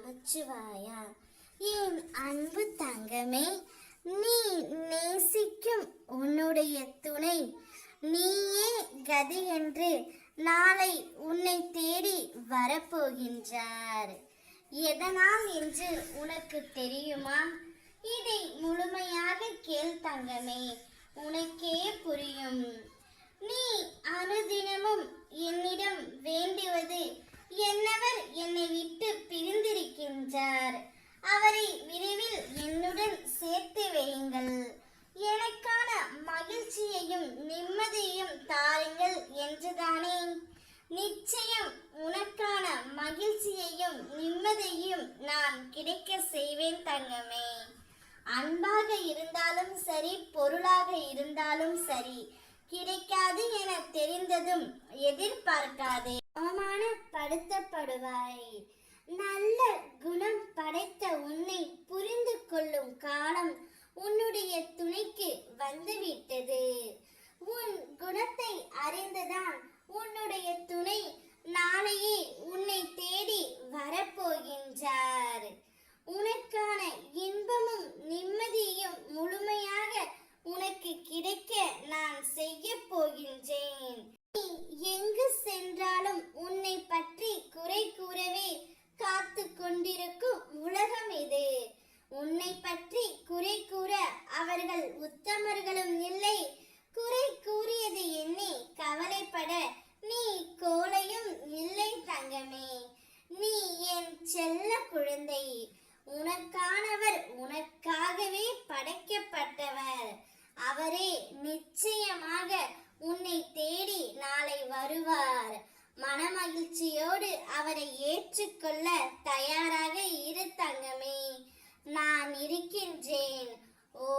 நமச்சிவாயா. என் அன்பு தங்கமே, நீ நேசிக்கும் உன்னுடைய துணை நீயே கதி என்று நாளை உன்னை தேடி வரப்போகின்றார். எதனால் என்று உனக்கு தெரியுமா? இதை முழுமையாக கேள் தங்கமே, உனக்கே புரியும். நீ அனுதினமும் என்னிடம் வேண்டுவது, என்னவர் என்னை விட்டு பிரிந்திருக்கின்றார், அவரை விரைவில் என்னுடன் சேர்த்து வையுங்கள், எனக்கான மகிழ்ச்சியையும் நிம்மதியையும் தாருங்கள் என்றுதானே? நிச்சயம் உனக்கான மகிழ்ச்சியையும் நிம்மதியையும் நான் கிடைக்க செய்வேன் தங்கமே. அன்பாக இருந்தாலும் சரி, பொருளாக இருந்தாலும் சரி, கிடைக்காது என தெரிந்ததும் எதிர்பார்க்காதே. அவமானப்படுத்தப்படுவாய். நல்ல குணம் படைத்த உன்னை புரிந்து கொள்ளும் காலம் உன்னுடைய துணைக்கு வந்துவிட்டது. உன் குணத்தை அறிந்துதான் உன்னுடைய துணை நாளையே உன்னை தேடி வரப்போகின்றார். உனக்கான இன்பமும் நிம்மதியும் முழுமையாக உனக்கு கிடைக்க நான் செய்ய போகின்றேன். நீ எங்கு சென்றாலும் உன்னை பற்றி குறை கூறவே காத்து கொண்டிருக்கும் உலகம் இது. உன்னை பற்றி குறை கூற அவர்கள் உத்தமர்களும் இல்லை. குறை கூறியது எண்ணி கவலைப்பட நீ கோழையும் இல்லை தங்கமே. நீ என் செல்ல குழந்தை. உனக்கானவர் உனக்காகவே படைக்கப்பட்டவர். அவரே நிச்சயமாக உன்னை தேடி நாளை வருவார். மனமகிழ்ச்சியோடு அவரை ஏற்றுக்கொள்ள தயாராக இரு தங்கமே. நான் இருக்கின்றேன். ஓ